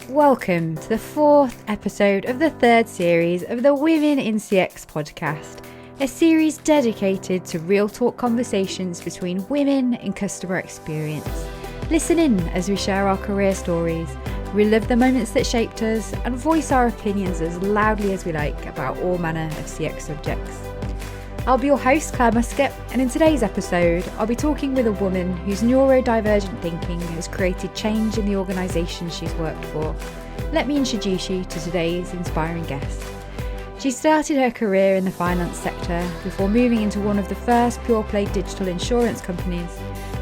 Welcome to the fourth episode of the third series of the Women in CX podcast, a series dedicated to real talk conversations between women in customer experience. Listen in as we share our career stories, relive the moments that shaped us, and voice our opinions as loudly as we like about all manner of CX subjects. I'll be your host, Clare Muscutt, and in today's episode, I'll be talking with a woman whose neurodivergent thinking has created change in the organisation she's worked for. Let me introduce you to today's inspiring guest. She started her career in the finance sector before moving into one of the first pure-play digital insurance companies.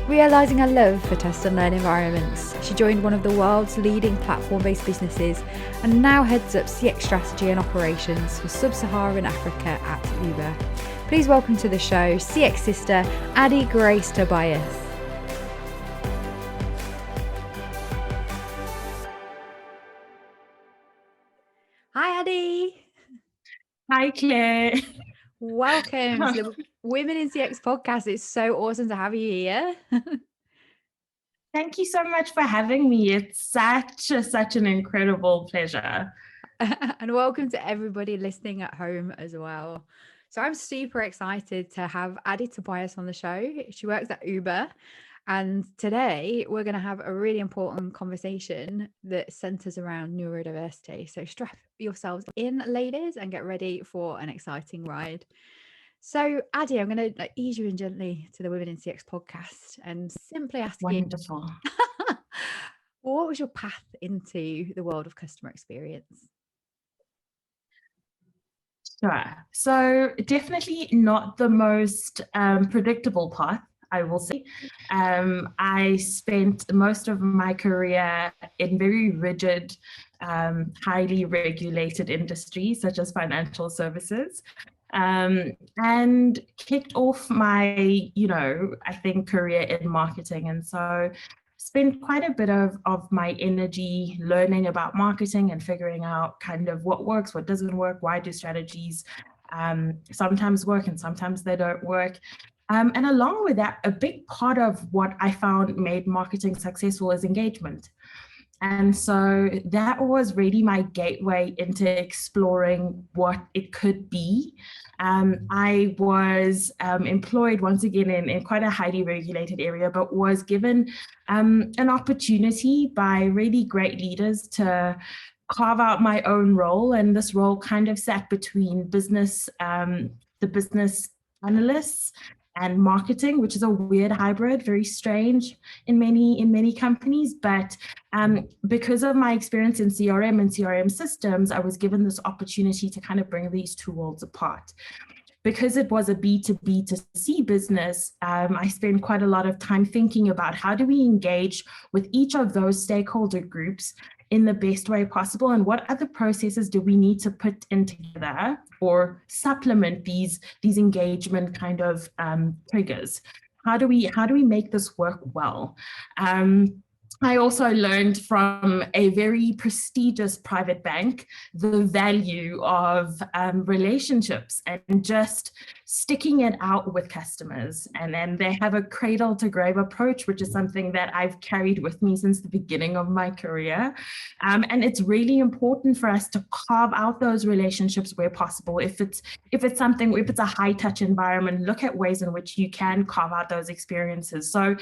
Realising her love for test and learn environments, she joined one of the world's leading platform-based businesses and now heads up CX strategy and operations for sub-Saharan Africa at Uber. Please welcome to the show CX sister Adi Tobias. Hi Adi. Hi Claire. Welcome to the Women in CX podcast. It's so awesome to have you here. Thank you so much for having me. It's such an incredible pleasure. And welcome to everybody listening at home as well. So I'm super excited to have Adi Tobias on the show. She works at Uber. And today we're going to have a really important conversation that centers around neurodiversity. So strap yourselves in, ladies, and get ready for an exciting ride. So Adi, I'm going to ease you in gently to the Women in CX podcast and simply ask Wonderful. you, what was your path into the world of customer experience? Sure. So definitely not the most predictable path, I will say. I spent most of my career in very rigid, highly regulated industries such as financial services. And kicked off my, I think career in marketing. And so spent quite a bit of my energy learning about marketing and figuring out kind of what works, what doesn't work, why do strategies sometimes work and sometimes they don't work. And along with that, a big part of what I found made marketing successful is engagement. And so that was really my gateway into exploring what it could be. I was employed once again in quite a highly regulated area, but was given an opportunity by really great leaders to carve out my own role. And this role kind of sat between business, the business analysts and marketing, which is a weird hybrid, very strange in many companies. But because of my experience in CRM and CRM systems, I was given this opportunity to kind of bring these two worlds apart. Because it was a B2B to C business, I spent quite a lot of time thinking about how do we engage with each of those stakeholder groups in the best way possible, and what other processes do we need to put in together or supplement these engagement kind of triggers? How do we make this work well? I also learned from a very prestigious private bank the value of relationships and just sticking it out with customers. And then they have a cradle to grave approach, which is something that I've carried with me since the beginning of my career. And it's really important for us to carve out those relationships where possible. If it's a high touch environment, look at ways in which you can carve out those experiences. So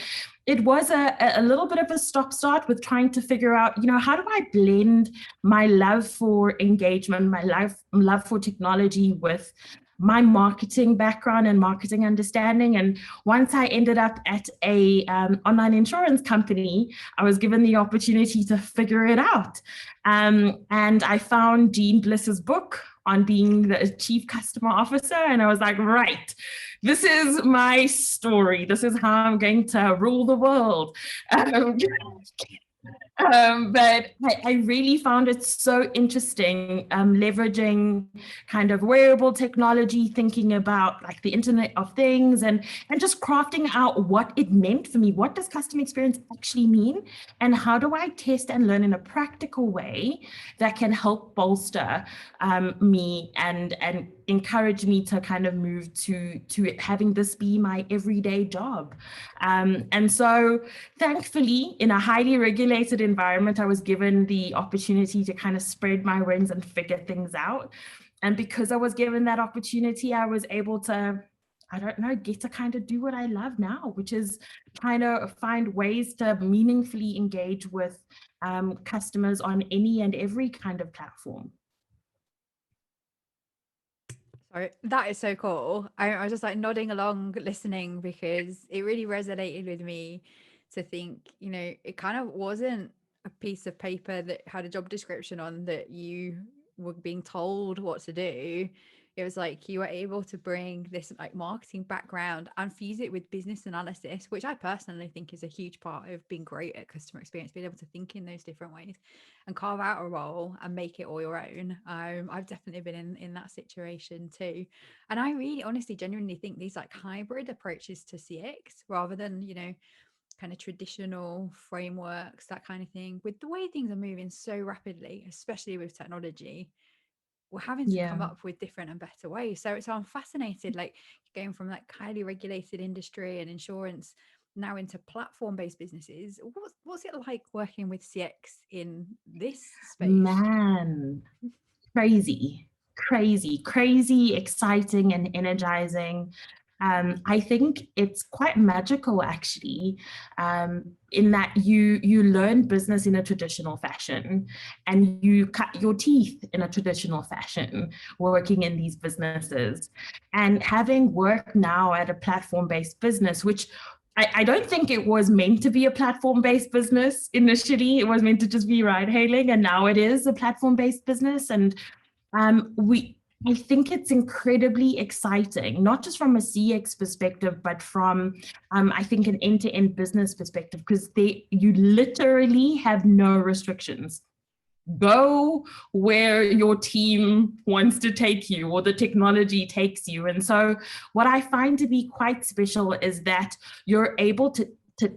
it was a little bit of a stop-start with trying to figure out, how do I blend my love for engagement, my love for technology with my marketing background and marketing understanding. And once I ended up at a online insurance company, I was given the opportunity to figure it out. And I found Jean Bliss's book on being the chief customer officer. And I was like, right, this is my story. This is how I'm going to rule the world. But I really found it so interesting, leveraging kind of wearable technology, thinking about like the Internet of Things and just crafting out what it meant for me. What does customer experience actually mean? And how do I test and learn in a practical way that can help bolster me and encourage me to kind of move to having this be my everyday job. And so thankfully, in a highly regulated environment. I was given the opportunity to kind of spread my wings and figure things out. And because I was given that opportunity, I was able to, I don't know, get to kind of do what I love now, which is trying to find ways to meaningfully engage with customers on any and every kind of platform. So that is so cool. I was just like nodding along, listening, because it really resonated with me to think, you know, it kind of wasn't a piece of paper that had a job description on that you were being told what to do. It was like you were able to bring this like marketing background and fuse it with business analysis, which I personally think is a huge part of being great at customer experience, being able to think in those different ways and carve out a role and make it all your own. I've definitely been in that situation too. And I really honestly genuinely think these like hybrid approaches to CX rather than, you know, kind of traditional frameworks, that kind of thing, with the way things are moving so rapidly, especially with technology, we're having to come up with different and better ways. So I'm fascinated, like going from like highly regulated industry and insurance now into platform-based businesses. What's it like working with CX in this space? Man, crazy, exciting and energizing. I think it's quite magical, actually, in that you learn business in a traditional fashion and you cut your teeth in a traditional fashion working in these businesses. And having worked now at a platform-based business, which I don't think it was meant to be a platform-based business initially. It was meant to just be ride-hailing, and now it is a platform-based business. And I think it's incredibly exciting, not just from a CX perspective, but from, I think, an end-to-end business perspective, because you literally have no restrictions. Go where your team wants to take you or the technology takes you. And so what I find to be quite special is that you're able to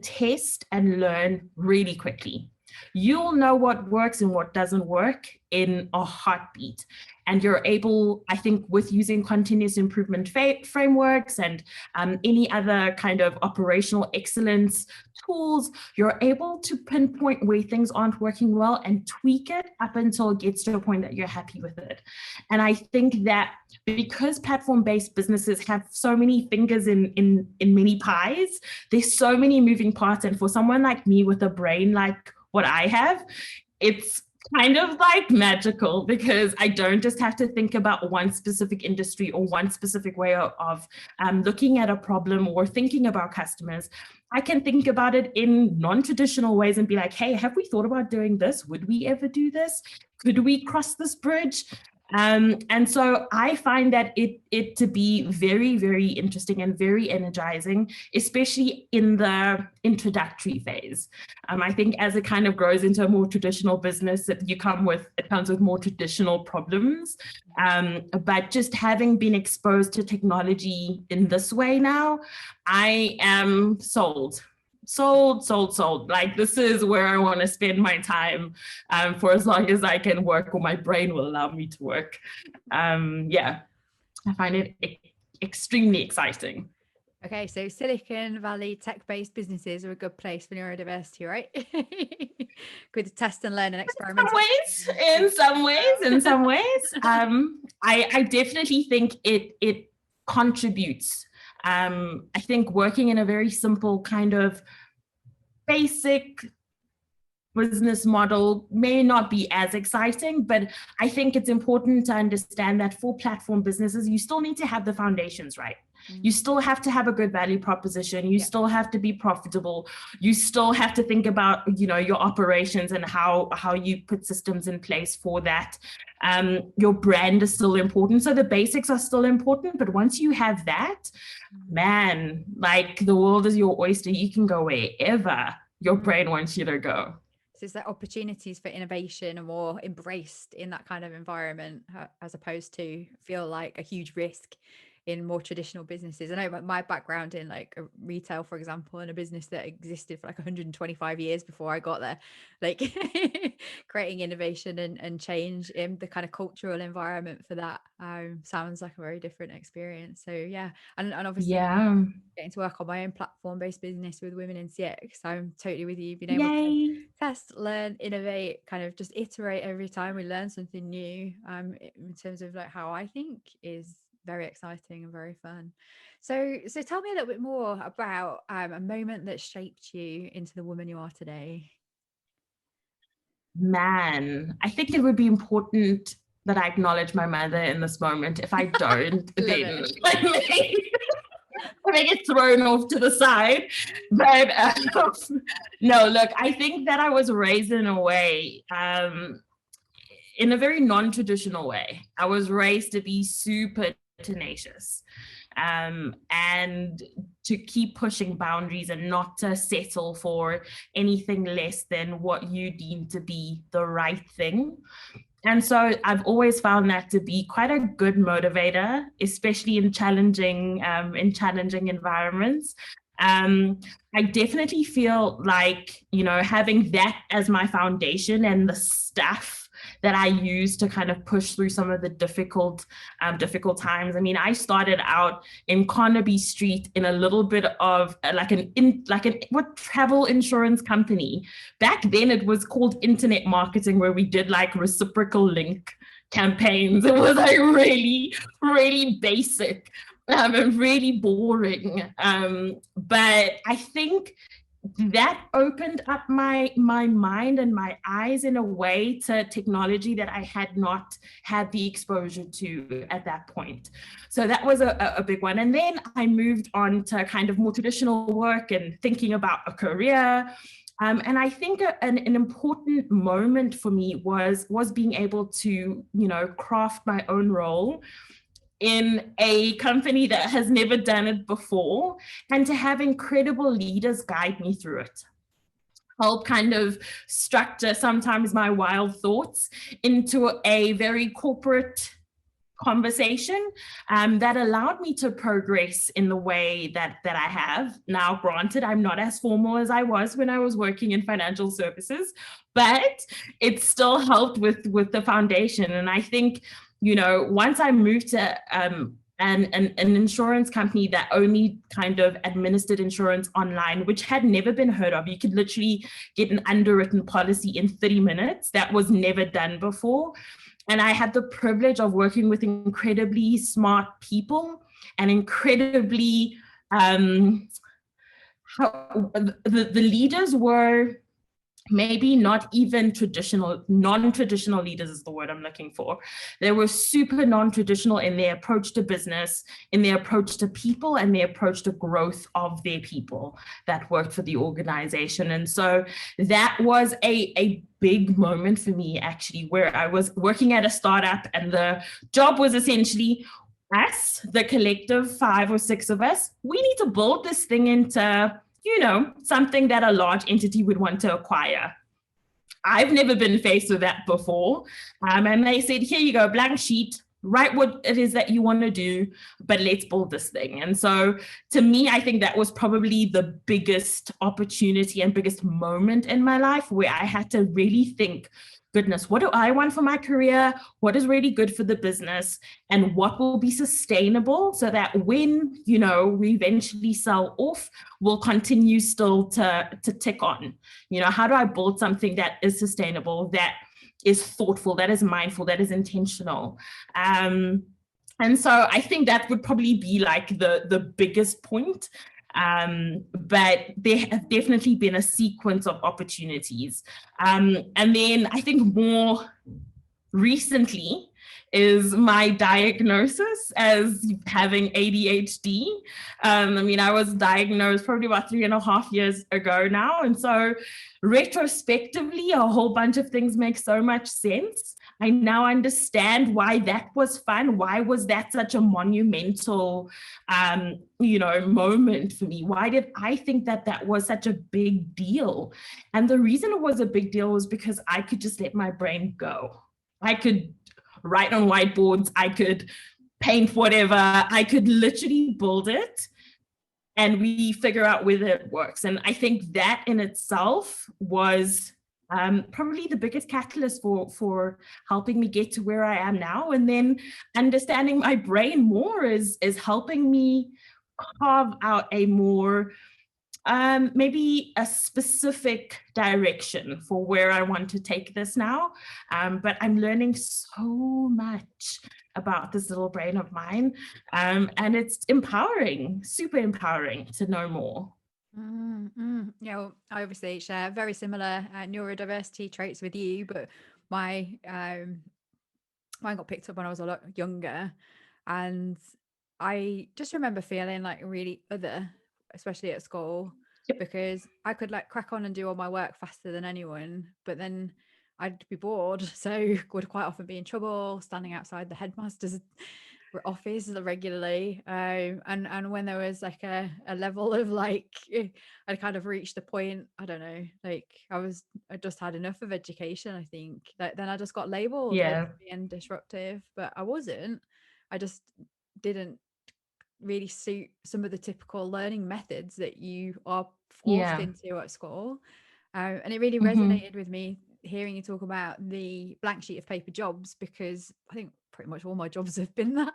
test and learn really quickly. You'll know what works and what doesn't work in a heartbeat. And you're able, I think, with using continuous improvement frameworks and any other kind of operational excellence tools, you're able to pinpoint where things aren't working well and tweak it up until it gets to a point that you're happy with it. And I think that because platform-based businesses have so many fingers in many pies, there's so many moving parts. And for someone like me with a brain like what I have, it's kind of like magical, because I don't just have to think about one specific industry or one specific way of looking at a problem or thinking about customers. I can think about it in non-traditional ways and be like, hey, have we thought about doing this? Would we ever do this? Could we cross this bridge? And so I find that it to be very, very interesting and very energizing, especially in the introductory phase. I think as it kind of grows into a more traditional business, it comes with more traditional problems. But just having been exposed to technology in this way now, I am sold. Like, this is where I want to spend my time for as long as I can work, or my brain will allow me to work. I find it extremely exciting. Okay, so Silicon Valley tech-based businesses are a good place for neurodiversity, right? Good test and learn and experiment. In some ways. I definitely think it contributes. I think working in a very simple kind of basic business model may not be as exciting, but I think it's important to understand that for platform businesses, you still need to have the foundations right. You still have to have a good value proposition. You still have to be profitable. You still have to think about, your operations and how you put systems in place for that. Your brand is still important. So the basics are still important. But once you have that, man, like, the world is your oyster. You can go wherever your brain wants you to go. So it's like opportunities for innovation are more embraced in that kind of environment, as opposed to feel like a huge risk in more traditional businesses. I know my background in like a retail, for example, and a business that existed for like 125 years before I got there, like creating innovation and change in the kind of cultural environment for that sounds like a very different experience. So yeah, and obviously getting to work on my own platform-based business with women in CX, I'm totally with you, being able to test, learn, innovate, kind of just iterate every time we learn something new, in terms of like how I think is very exciting and very fun. So tell me a little bit more about a moment that shaped you into the woman you are today. Man, I think it would be important that I acknowledge my mother in this moment. If I don't, then I get thrown off to the side. But no, look, I think that I was raised in a way, in a very non-traditional way. I was raised to be super tenacious, and to keep pushing boundaries and not to settle for anything less than what you deem to be the right thing. And so I've always found that to be quite a good motivator, especially in challenging environments. I definitely feel like, having that as my foundation and the stuff that I use to kind of push through some of the difficult times. I mean, I started out in Carnaby Street in a little bit of what travel insurance company. Back then it was called internet marketing, where we did like reciprocal link campaigns. It was like really, really basic and really boring. But I think that opened up my mind and my eyes in a way to technology that I had not had the exposure to at that point. So that was a big one. And then I moved on to kind of more traditional work and thinking about a career. And I think an important moment for me was being able to, craft my own role in a company that has never done it before, and to have incredible leaders guide me through it. Help kind of structure sometimes my wild thoughts into a very corporate conversation that allowed me to progress in the way that I have. Now, granted, I'm not as formal as I was when I was working in financial services, but it still helped with the foundation. And I think, once I moved to an insurance company that only kind of administered insurance online, which had never been heard of. You could literally get an underwritten policy in 30 minutes. That was never done before. And I had the privilege of working with incredibly smart people and incredibly, the leaders were maybe not even non-traditional leaders is the word I'm looking for. They were super non-traditional in their approach to business, in their approach to people, and their approach to growth of their people that worked for the organization. And so that was a big moment for me, actually, where I was working at a startup and the job was essentially us, the collective 5 or 6 of us. We need to build this thing into something that a large entity would want to acquire. I've never been faced with that before. And they said, here you go, blank sheet, write what it is that you want to do, but let's build this thing. And so to me, I think that was probably the biggest opportunity and biggest moment in my life where I had to really think, goodness, what do I want for my career? What is really good for the business? And what will be sustainable so that when, we eventually sell off, we'll continue still to tick on? How do I build something that is sustainable, that is thoughtful, that is mindful, that is intentional? And so I think that would probably be like the biggest point. But there have definitely been a sequence of opportunities. And then I think more recently is my diagnosis as having ADHD. I was diagnosed probably about 3.5 years ago now. And so retrospectively, a whole bunch of things make so much sense. I now understand why that was fun. Why was that such a monumental, moment for me? Why did I think that was such a big deal? And the reason it was a big deal was because I could just let my brain go. I could write on whiteboards. I could paint whatever. I could literally build it and we figure out whether it works. And I think that in itself was probably the biggest catalyst for helping me get to where I am now. And then understanding my brain more is helping me carve out a more maybe a specific direction for where I want to take this now. But I'm learning so much about this little brain of mine. And it's empowering, super empowering to know more. Yeah, well, I obviously share very similar neurodiversity traits with you, but mine got picked up when I was a lot younger, and I just remember feeling like really other, especially at school, because I could like crack on and do all my work faster than anyone, but then I'd be bored, so would quite often be in trouble, standing outside the headmaster's office regularly. And when there was like a level of like, I kind of reached the point, I don't know, like I just had enough of education, I think. That then I just got labeled as being disruptive, but I wasn't. I just didn't really suit some of the typical learning methods that you are forced into at school. And it really resonated with me hearing you talk about the blank sheet of paper jobs, because I think pretty much all my jobs have been that,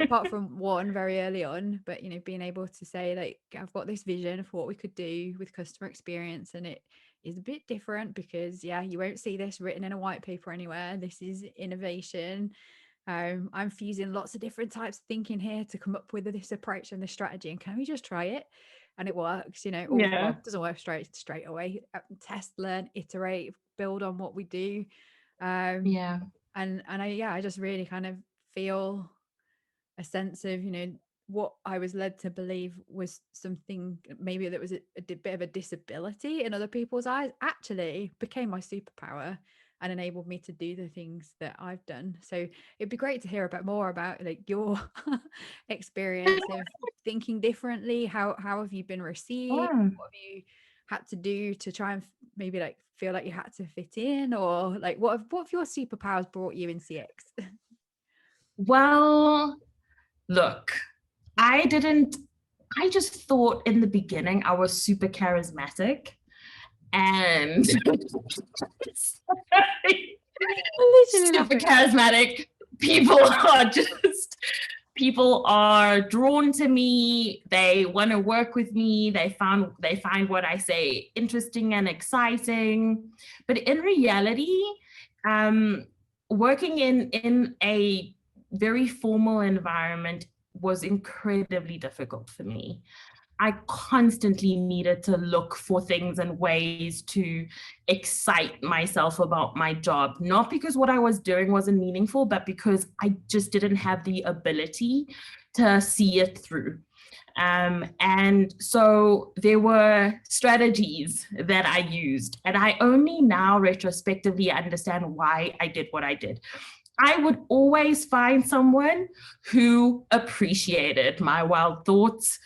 apart from one very early on. But you know, being able to say like, I've got this vision of what we could do with customer experience, and it is a bit different because you won't see this written in a white paper anywhere. This is innovation. I'm fusing lots of different types of thinking here to come up with this approach and this strategy, and can we just try it? And it works, you know. Well, it doesn't work straight away. Test, learn, iterate, build on what we do. And I just really kind of feel a sense of, you know, what I was led to believe was something maybe that was a bit of a disability in other people's eyes actually became my superpower and enabled me to do the things that I've done. So it'd be great to hear more about like your experience of thinking differently. How have you been received? What have you had to do to try and maybe like feel like you had to fit in, or like what have your superpowers brought you in CX? Well, look, I just thought in the beginning I was super charismatic, and super charismatic people are drawn to me. They want to work with me. They find what I say interesting and exciting. But in reality, working in a very formal environment was incredibly difficult for me. I constantly needed to look for things and ways to excite myself about my job, not because what I was doing wasn't meaningful, but because I just didn't have the ability to see it through. And so there were strategies that I used, and I only now retrospectively understand why I did what I did. I would always find someone who appreciated my wild thoughts.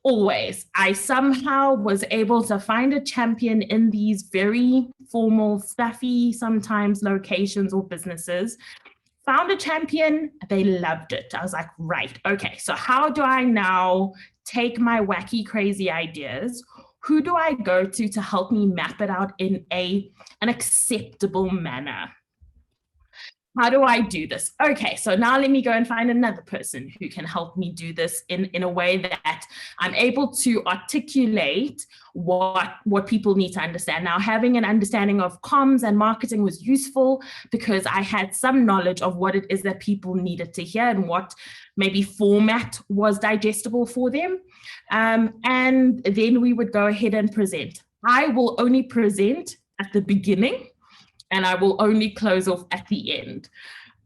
Always. I somehow was able to find a champion in these very formal, stuffy, sometimes locations or businesses. Found a champion, they loved it. I was like, right, okay, so how do I now take my wacky, crazy ideas? Who do I go to help me map it out in an acceptable manner? How do I do this? Okay, so now let me go and find another person who can help me do this in a way that I'm able to articulate what people need to understand. Now, having an understanding of comms and marketing was useful because I had some knowledge of what it is that people needed to hear and what maybe format was digestible for them. And then we would go ahead and present. I will only present at the beginning, and I will only close off at the end.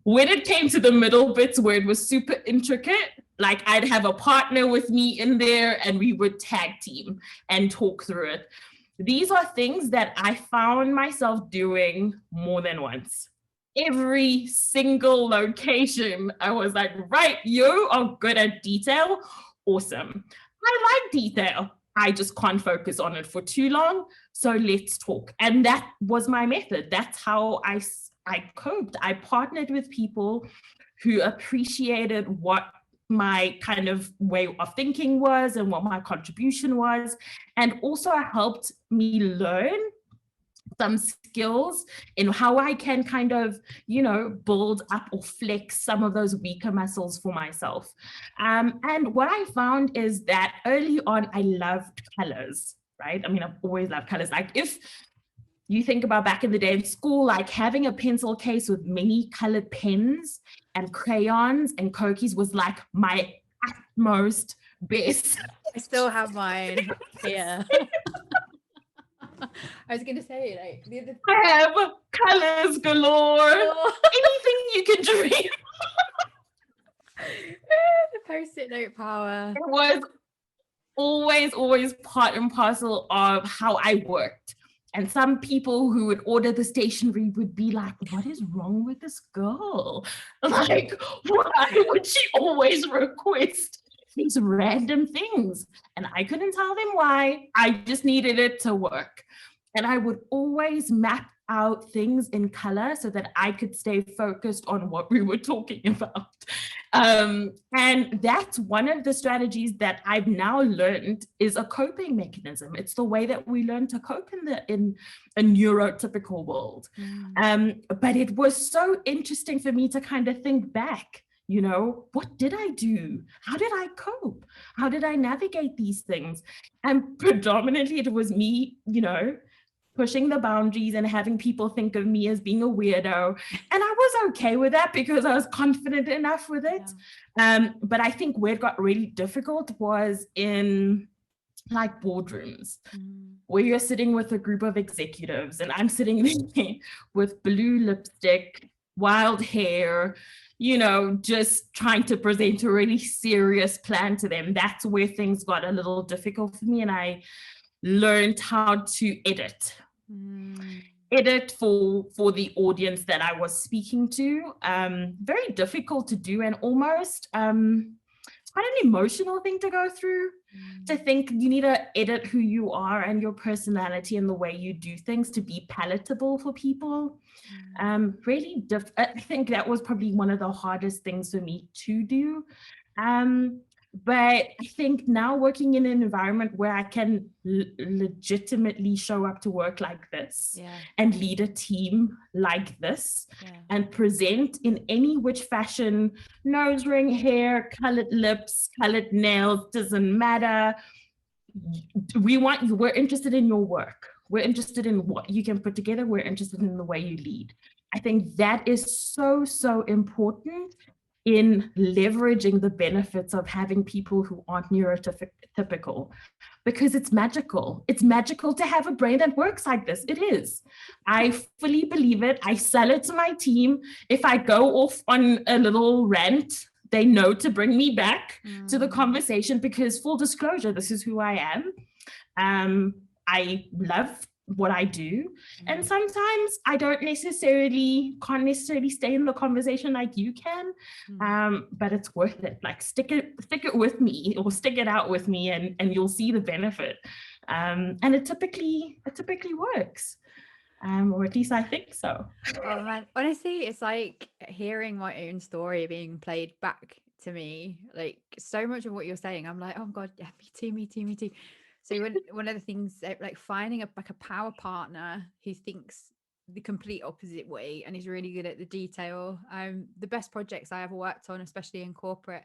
When it came to the middle bits where it was super intricate, like I'd have a partner with me in there and we would tag team and talk through it. These are things that I found myself doing more than once. Every single location, I was like, right, you are good at detail. Awesome. I like detail. I just can't focus on it for too long. So let's talk. And that was my method. That's how I coped. I partnered with people who appreciated what my kind of way of thinking was and what my contribution was, and also helped me learn some skills in how I can kind of, build up or flex some of those weaker muscles for myself. And what I found is that early on, I loved colors, right? I mean, I've always loved colors. Like if you think about back in the day in school, like having a pencil case with many colored pens and crayons and cookies was like my utmost best. I still have mine here. I was gonna say, like, the other I have colors galore. Anything you can dream. The post-it note power. It was always part and parcel of how I worked. And some people who would order the stationery would be like, what is wrong with this girl? Like, why would she always request these random things? And I couldn't tell them why. I just needed it to work. And I would always map out things in color so that I could stay focused on what we were talking about. And that's one of the strategies that I've now learned is a coping mechanism. It's the way that we learn to cope in a neurotypical world. But it was so interesting for me to kind of think back. What did I do? How did I cope? How did I navigate these things? And predominantly it was me, pushing the boundaries and having people think of me as being a weirdo. And I was okay with that because I was confident enough with it. Yeah. But I think where it got really difficult was in like boardrooms where you're sitting with a group of executives and I'm sitting there with blue lipstick, wild hair, just trying to present a really serious plan to them. That's where things got a little difficult for me. And I learned how to edit for the audience that I was speaking to. Very difficult to do and almost it's quite an emotional thing to go through, to think you need to edit who you are and your personality and the way you do things to be palatable for people. I think that was probably one of the hardest things for me to do. But I think now working in an environment where I can legitimately show up to work like this and lead a team like this and present in any which fashion, nose ring, hair, colored lips, colored nails, doesn't matter. We're interested in your work. We're interested in what you can put together. We're interested in the way you lead. I think that is so, so important in leveraging the benefits of having people who aren't neurotypical, because it's magical. It's magical to have a brain that works like this. It is. I fully believe it. I sell it to my team. If I go off on a little rant, they know to bring me back to the conversation because, full disclosure, this is who I am. I love what I do. And sometimes I can't necessarily stay in the conversation like you can, but it's worth it. Like stick it with me or stick it out with me and you'll see the benefit. And it typically works. Or at least I think so. Oh man, honestly, it's like hearing my own story being played back to me. Like so much of what you're saying, I'm like, oh God, yeah, me too. So one of the things, like finding a power partner who thinks the complete opposite way and is really good at the detail. The best projects I ever worked on, especially in corporate,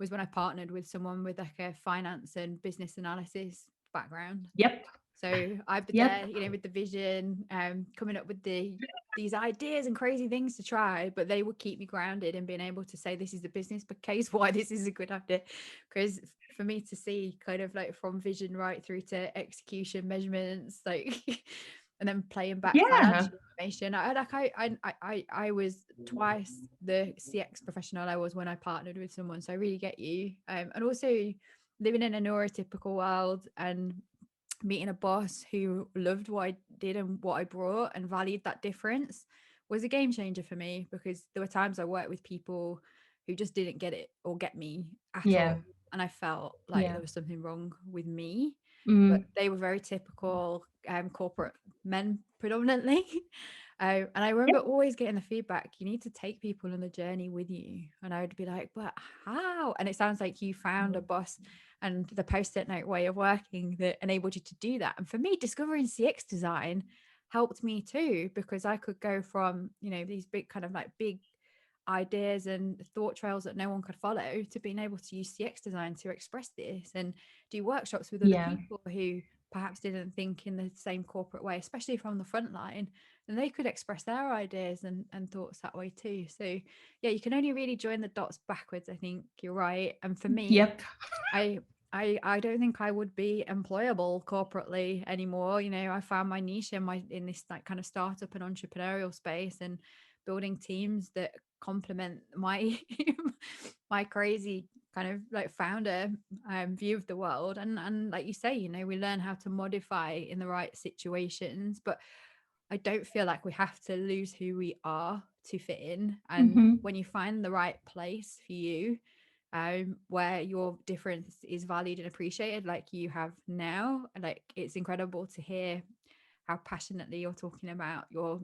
was when I partnered with someone with like a finance and business analysis background. Yep. So I've been there, with the vision, coming up with these ideas and crazy things to try, but they would keep me grounded and being able to say, this is the business case, why this is a good idea. Because for me to see kind of like from vision right through to execution measurements, like, and then playing back financial information. I was twice the CX professional I was when I partnered with someone. So I really get you. And also living in a neurotypical world and meeting a boss who loved what I did and what I brought and valued that difference was a game changer for me, because there were times I worked with people who just didn't get it or get me at all. And I felt like there was something wrong with me, but they were very typical corporate men predominantly. And I remember always getting the feedback, you need to take people on the journey with you. And I would be like, but how? And it sounds like you found a boss and the post-it note way of working that enabled you to do that. And for me, discovering CX design helped me too, because I could go from, these big kind of like big ideas and thought trails that no one could follow to being able to use CX design to express this and do workshops with other people who perhaps didn't think in the same corporate way, especially from the front line, and they could express their ideas and thoughts that way too. So yeah, you can only really join the dots backwards. I think you're right. And for me, I don't think I would be employable corporately anymore. I found my niche in this like kind of startup and entrepreneurial space, and building teams that complement my my crazy kind of like founder view of the world. And like you say, we learn how to modify in the right situations, but I don't feel like we have to lose who we are to fit in. And when you find the right place for you, where your difference is valued and appreciated, like you have now, like it's incredible to hear how passionately you're talking about your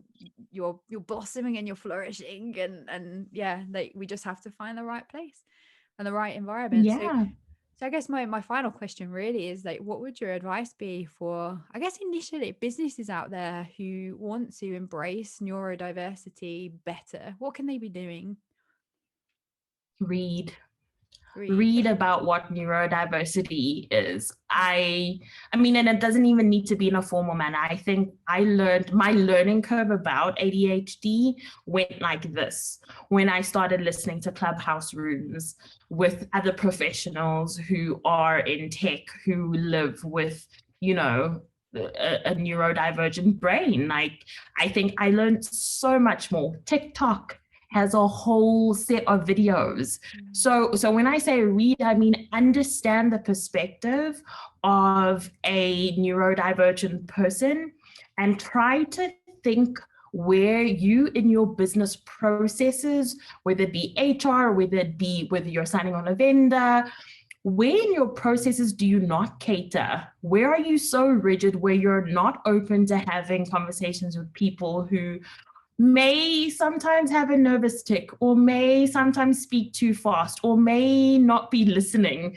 blossoming and your flourishing, and yeah, like we just have to find the right place and the right environment. So I guess my final question really is like, what would your advice be for, I guess, initially businesses out there who want to embrace neurodiversity better? What can they be doing? Read about what neurodiversity is. I mean, and it doesn't even need to be in a formal manner. I think my learning curve about ADHD went like this when I started listening to clubhouse rooms with other professionals who are in tech, who live with, a neurodivergent brain. Like, I think I learned so much more. TikTok has a whole set of videos. So when I say read, I mean understand the perspective of a neurodivergent person and try to think where you in your business processes, whether it be HR, whether you're signing on a vendor, where in your processes do you not cater? Where are you so rigid where you're not open to having conversations with people who may sometimes have a nervous tick, or may sometimes speak too fast, or may not be listening,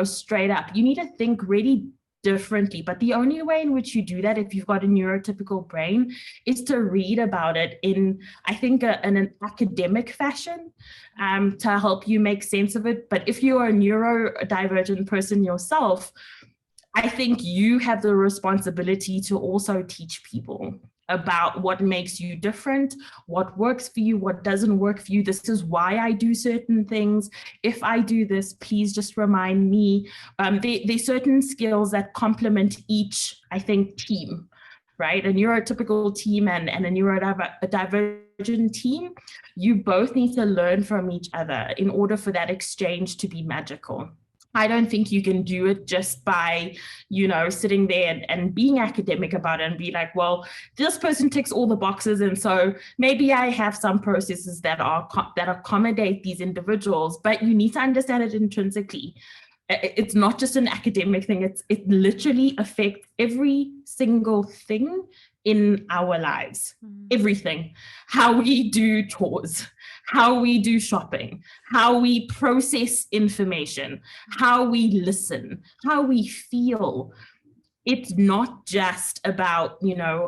straight up? You need to think really differently. But the only way in which you do that, if you've got a neurotypical brain, is to read about it in, I think, in an academic fashion, to help you make sense of it. But if you're a neurodivergent person yourself, I think you have the responsibility to also teach people about what makes you different, what works for you, what doesn't work for you. This is why I do certain things. If I do this, please just remind me. There's certain skills that complement each, I think, team, right? A neurotypical team and a neurodivergent team, you both need to learn from each other in order for that exchange to be magical. I don't think you can do it just by, sitting there and being academic about it and be like, well, this person ticks all the boxes, and so maybe I have some processes that accommodate these individuals. But you need to understand it intrinsically. It's not just an academic thing. It literally affects every single thing in our lives. Everything. How we do chores, how we do shopping, how we process information, how we listen, how we feel. It's not just about,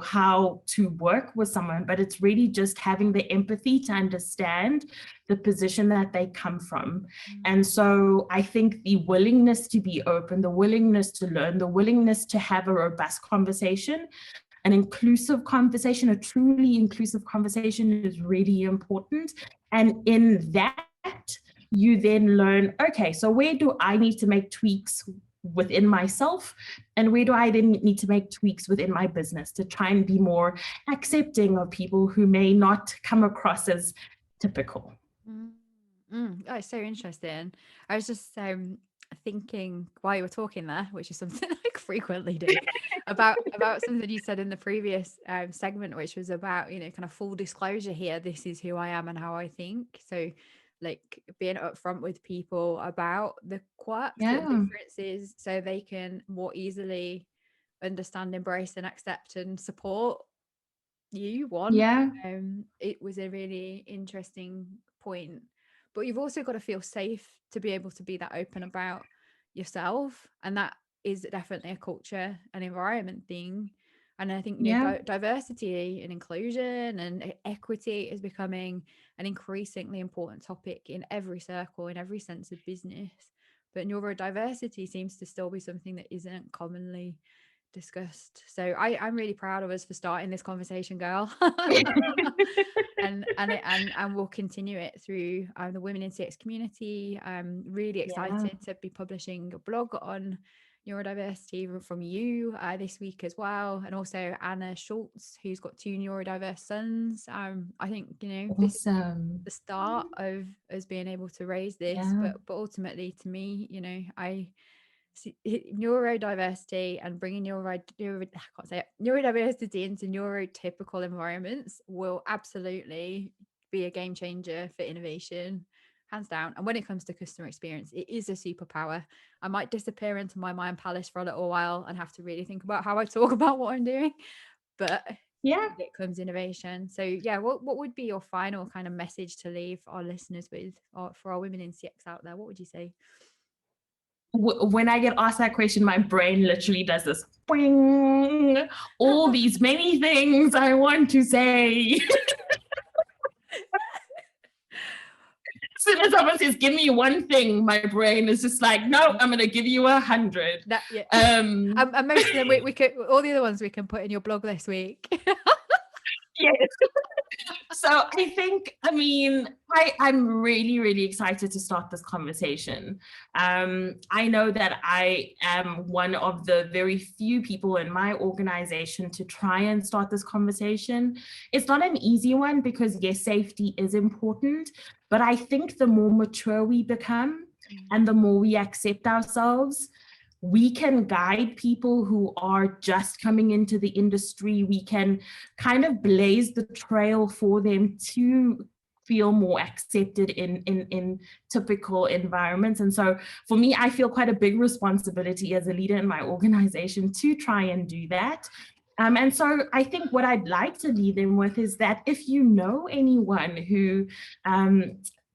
how to work with someone, but it's really just having the empathy to understand the position that they come from. And so I think the willingness to be open, the willingness to learn, the willingness to have a robust conversation, an inclusive conversation, a truly inclusive conversation is really important. And in that, you then learn, okay, so where do I need to make tweaks within myself, and where do I then need to make tweaks within my business to try and be more accepting of people who may not come across as typical. Oh, it's so interesting. I was just thinking while you were talking there, which is something I frequently do, about something you said in the previous segment, which was about, kind of full disclosure here. This is who I am and how I think. So like being upfront with people about the quirks and differences so they can more easily understand, embrace and accept and support you won. Yeah. It was a really interesting point, but you've also got to feel safe to be able to be that open about yourself, and that is definitely a culture and environment thing. And I think, Yeah. diversity and inclusion and equity is becoming an increasingly important topic in every circle, in every sense of business. But neurodiversity seems to still be something that isn't commonly discussed. So I'm really proud of us for starting this conversation, girl. and we'll continue it through the Women in CX community. I'm really excited to be publishing a blog on neurodiversity from you this week as well, and also Anna Schultz, who's got 2 neurodiverse sons. I think this is the start of us being able to raise this, but ultimately, to me, I see neurodiversity and bringing neurodiversity into neurotypical environments will absolutely be a game changer for innovation, hands down. And when it comes to customer experience, it is a superpower. I might disappear into my mind palace for a little while and have to really think about how I talk about what I'm doing, but it comes innovation. So what would be your final kind of message to leave our listeners with, or for our women in CX out there? What would you say? When I get asked that question, my brain literally does this, boing, all these many things I want to say. As soon as someone says, give me one thing, my brain is just like, no, I'm going to give you 100. And most of them, we could, all the other ones we can put in your blog this week. Yes. So I think, I'm really, really excited to start this conversation. I know that I am one of the very few people in my organization to try and start this conversation. It's not an easy one because, yes, safety is important, but I think the more mature we become and the more we accept ourselves, we can guide people who are just coming into the industry. We can kind of blaze the trail for them to feel more accepted in typical environments. And so for me, I feel quite a big responsibility as a leader in my organization to try and do that. And so I think what I'd like to leave them with is that if you know anyone who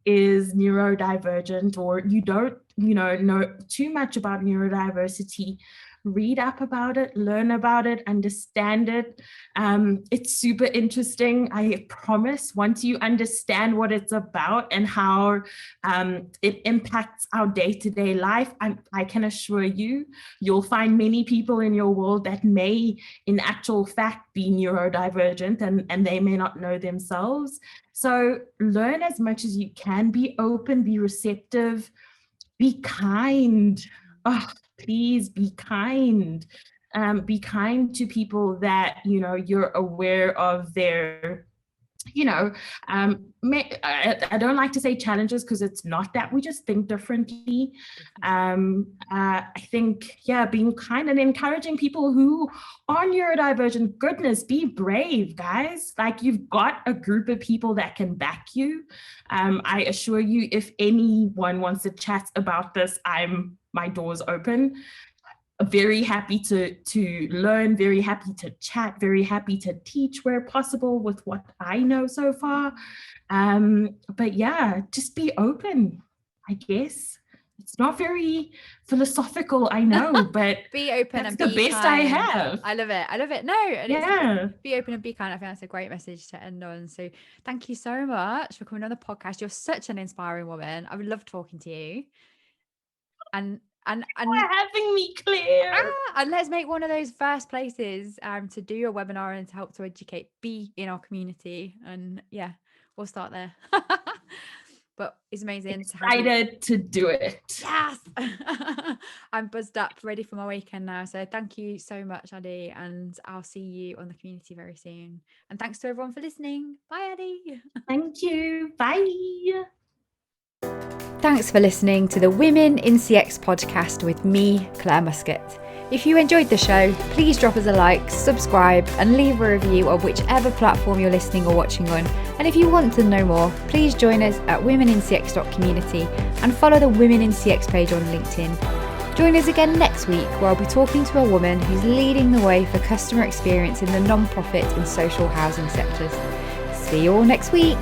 is neurodivergent, or you don't know too much about neurodiversity, read up about it, learn about it, understand it. It's super interesting. I promise, once you understand what it's about and how it impacts our day-to-day life, I can assure you, you'll find many people in your world that may, in actual fact, be neurodivergent and they may not know themselves. So learn as much as you can, be open, be receptive, be kind. Oh, please be kind. Be kind to people that, you're aware of their, I don't like to say challenges because it's not that. We just think differently. I think, being kind and encouraging people who are neurodivergent. Goodness, be brave, guys. Like, you've got a group of people that can back you. I assure you, if anyone wants to chat about this, my door's open. Very happy to learn, very happy to chat, very happy to teach where possible with what I know so far. But just be open, I guess. It's not very philosophical, I know, but be open and be the best kind. I have. I love it. No, be open and be kind. I think that's a great message to end on. So thank you so much for coming on the podcast. You're such an inspiring woman. I would love talking to you. And for having me, Claire. And let's make one of those first places to do a webinar and to help to educate, be in our community. And we'll start there. But it's amazing. Excited to do it. Yes. I'm buzzed up, ready for my weekend now. So thank you so much, Adi, and I'll see you on the community very soon. And thanks to everyone for listening. Bye, Adi. Thank you. Bye. Thanks for listening to the Women in CX podcast with me, Clare Muscutt. If you enjoyed the show, please drop us a like, subscribe, and leave a review on whichever platform you're listening or watching on. And if you want to know more, please join us at womenincx.community and follow the Women in CX page on LinkedIn. Join us again next week where I'll be talking to a woman who's leading the way for customer experience in the non-profit and social housing sectors. See you all next week.